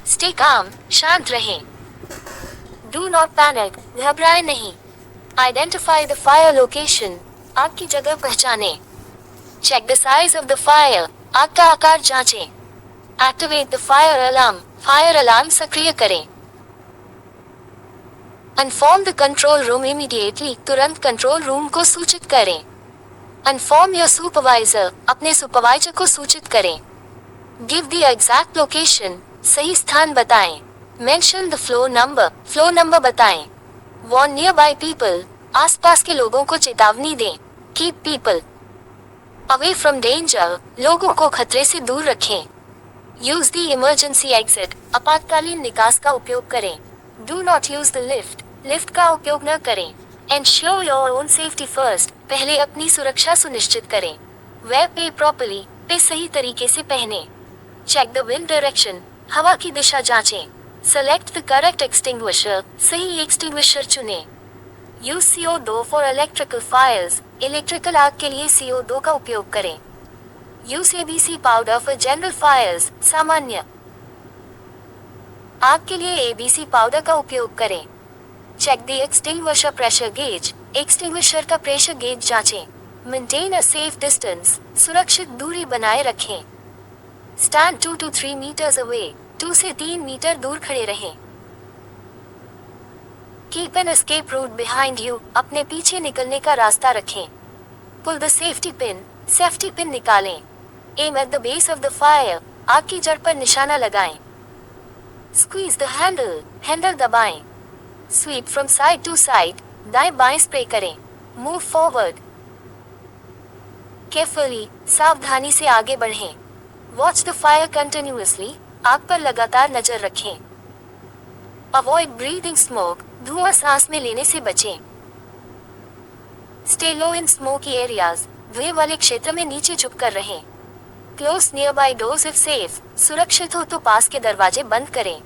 Stay calm, शांत रहें। Do not panic, घबराए नहीं। आइडेंटिफाई द फायर लोकेशन, आग की जगह पहचाने। Check the size of the fire, आग का आकार जांचें। एक्टिवेट द फायर अलार्म सक्रिय करें। Inform the control room immediately, तुरंत कंट्रोल रूम को सूचित करें। इन्फॉर्म योर सुपरवाइजर, अपने सुपरवाइजर को सूचित करें। गिव द एग्जैक्ट लोकेशन, सही स्थान बताएं। मेंशन द फ्लो नंबर बताएं। वार्न नियर बाय पीपल, आसपास के लोगों को चेतावनी दें। Keep people away from danger, लोगों को खतरे से दूर रखें। यूज द इमरजेंसी एग्जिट, आपातकालीन निकास का उपयोग करें। Do not use the lift का उपयोग न करें। Ensure your own safety first, पहले अपनी सुरक्षा सुनिश्चित करें। वेयर पे प्रॉपर्ली, पे सही तरीके से पहने। चेक द विंड डायरेक्शन, हवा की दिशा जांचें। सेलेक्ट द करेक्ट एक्सटिंग्विशर, सही एक्सटिंग्विशर चुनें। Use CO2 for electrical fires, electrical आग के लिए CO2 का उपयोग करें। Use ABC powder for general fires, सामान्य आग के लिए ABC पाउडर का उपयोग करें। Check the extinguisher pressure gauge, extinguisher का प्रेशर गेज जांचें। मेंटेन अ सेफ डिस्टेंस, सुरक्षित दूरी बनाए रखें। स्टैंड 2 to 3 मीटर्स अवे, 2 से 3 मीटर दूर खड़े रहें। Keep an escape route behind you, अपने पीछे निकलने का रास्ता रखें। पुल द सेफ्टी पिन निकालें। Aim at the base of the fire, आग की जड़ पर निशाना लगाएं। स्क्वीज द हैंडल दबाएं। Sweep from side to side, दाएं बाएं स्प्रे करें। मूव फॉरवर्ड केयरफुली, सावधानी से आगे बढ़ें। वॉच द फायर कंटिन्यूअसली, आग पर लगातार नजर रखें। अवॉइड ब्रीदिंग स्मोक, धुआं सांस में लेने से बचें। स्टे लो इन स्मोकी एरियाज, धुएं वाले क्षेत्र में नीचे झुककर रहें। Close near by doors if safe, सुरक्षित हो तो पास के दरवाजे बंद करें।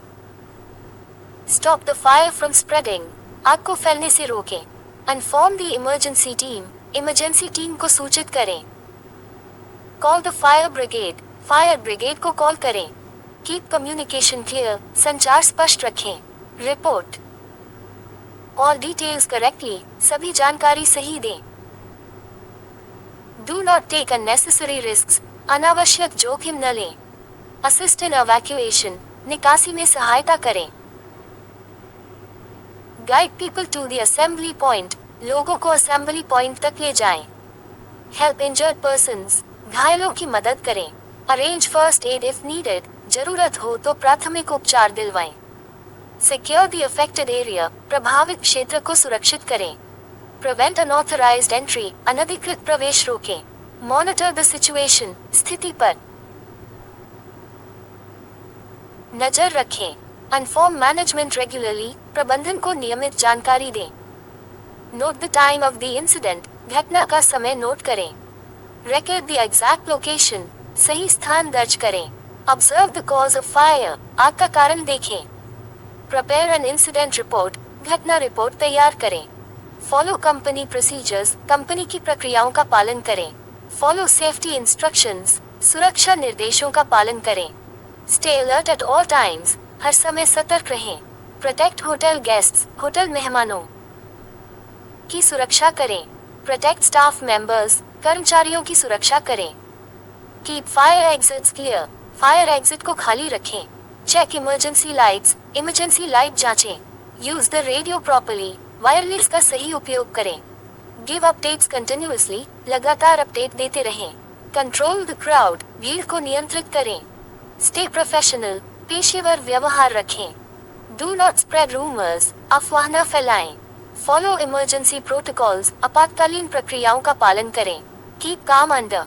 Stop the fire from spreading, आग को फैलने से रोकें। इन्फॉर्म द इमरजेंसी टीम को सूचित करें। कॉल द फायर ब्रिगेड को कॉल करें। कीप कम्युनिकेशन क्लियर, संचार स्पष्ट रखें। रिपोर्ट ऑल डिटेल्स करेक्टली, सभी जानकारी सही दें। Do not take unnecessary risks, अनावश्यक जोखिम न लें। असिस्ट इन एवैक्यूएशन, निकासी में सहायता करें। Guide people to the assembly point, लोगों को असेंबली पॉइंट तक ले जाएं। हेल्प इंजर्ड पर्सन्स, घायलों की मदद करें। Arrange first aid if needed, जरूरत हो तो प्राथमिक उपचार दिलवाएं। सिक्योर द अफेक्टेड एरिया, प्रभावित क्षेत्र को सुरक्षित करें। प्रिवेंट अनऑथराइज्ड एंट्री, अनधिकृत प्रवेश रोकें। मॉनिटर द सिचुएशन, स्थिति पर नजर रखें। इन्फॉर्म मैनेजमेंट रेगुलरली, प्रबंधन को नियमित जानकारी दें। Note the time of the incident, घटना का समय नोट करें। रिकॉर्ड द एग्जैक्ट लोकेशन, सही स्थान दर्ज करें। Observe the cause of fire, आग का कारण देखें। प्रिपेयर एन इंसिडेंट रिपोर्ट, घटना रिपोर्ट तैयार करें। फॉलो कंपनी प्रोसीजर्स, कंपनी की प्रक्रियाओं का पालन करें। फॉलो सेफ्टी इंस्ट्रक्शंस, सुरक्षा निर्देशों का पालन करें। Stay alert at all times, हर समय सतर्क रहें। प्रोटेक्ट होटल गेस्ट्स, होटल मेहमानों की सुरक्षा करें। प्रोटेक्ट स्टाफ मेंबर्स, कर्मचारियों की सुरक्षा करें। Keep fire exits clear, fire exit को खाली रखें। चेक इमरजेंसी लाइट जांचें। Use the radio properly, wireless का सही उपयोग करें। गिव अपडेट्स कंटिन्यूअसली, लगातार अपडेट देते रहें। कंट्रोल द क्राउड, भीड़ को नियंत्रित करें। स्टे प्रोफेशनल, पेशेवर व्यवहार रखें। डू नॉट स्प्रेड रूमर्स, अफवाह न फैलाएं। फॉलो इमरजेंसी प्रोटोकॉल्स, आपातकालीन प्रक्रियाओं का पालन करें। कीप काम अंडर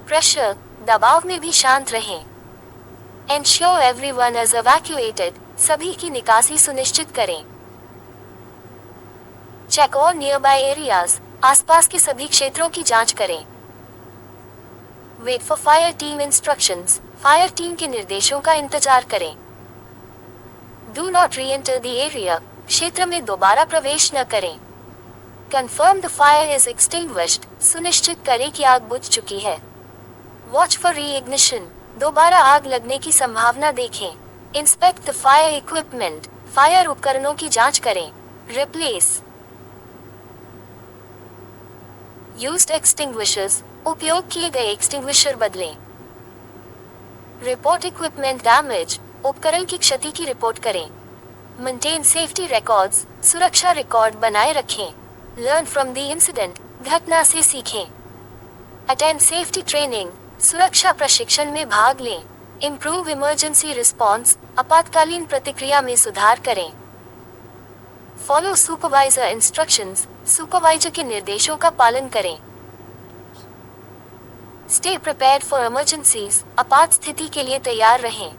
प्रेशर, दबाव में भी शांत रहें। एंश्योर एवरीवन इज एवैक्यूएटेड, सभी की निकासी सुनिश्चित करें। चेक ऑल नियरबाय एरियाज, आसपास के सभी क्षेत्रों की जांच करें। Wait for fire team instructions, fire team के निर्देशों का इंतजार करें। Do not reenter the area, क्षेत्र में दोबारा प्रवेश न करें। Confirm the fire is extinguished, सुनिश्चित करें कि आग बुझ चुकी है। वॉच फॉर री इग्निशन, दोबारा आग लगने की संभावना देखें। Inspect the fire equipment, fire उपकरणों की जांच करें। रिप्लेस यूज्ड एक्सटिंग्विशर्स, उपयोग किए गए एक्सटिंग्विशर बदलें। रिपोर्ट इक्विपमेंट डैमेज, उपकरण की क्षति की रिपोर्ट करें। मेंटेन सेफ्टी रिकॉर्ड्स, सुरक्षा रिकॉर्ड बनाए रखें। लर्न फ्रॉम द इंसिडेंट, घटना से सीखें। अटेंड सेफ्टी ट्रेनिंग, सुरक्षा प्रशिक्षण में भाग लें। इम्प्रूव इमरजेंसी रिस्पॉन्स, आपातकालीन प्रतिक्रिया में सुधार करें। फॉलो सुपरवाइजर इंस्ट्रक्शंस, सुपरवाइजर के निर्देशों का पालन करें। स्टे प्रिपेयर्ड फॉर इमरजेंसीज, आपात स्थिति के लिए तैयार रहें।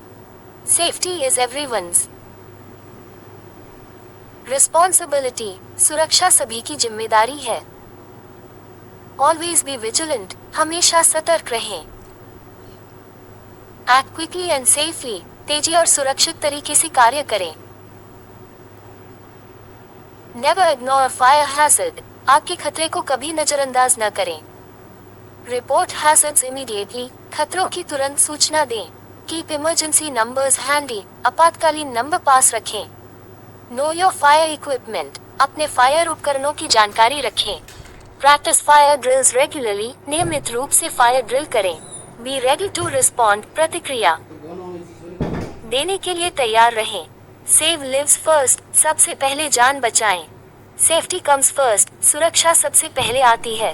सेफ्टी इज एवरीवन्स रिस्पॉन्सिबिलिटी, सुरक्षा सभी की जिम्मेदारी है। ऑलवेज बी विजिलेंट, हमेशा सतर्क रहें। एक्ट क्विकली एंड सेफली, तेजी और सुरक्षित तरीके से कार्य करें। नेवर इग्नोर फायर हैजर्ड, आग के खतरे को कभी नजरअंदाज न करें। रिपोर्ट हैजर्ड्स इमीडिएटली, खतरों की तुरंत सूचना दें। कीप इमरजेंसी नंबर्स हैंडी, आपातकालीन नंबर पास रखें। नो योर फायर इक्विपमेंट, अपने फायर उपकरणों की जानकारी रखें। प्रैक्टिस फायर ड्रिल्स रेगुलरली, नियमित रूप से फायर ड्रिल करें। बी रेडी टू रिस्पॉन्ड, प्रतिक्रिया देने के लिए तैयार रहें। सेव लिव्स फर्स्ट, सबसे पहले जान बचाएं। सेफ्टी कम्स फर्स्ट, सुरक्षा सबसे पहले आती है।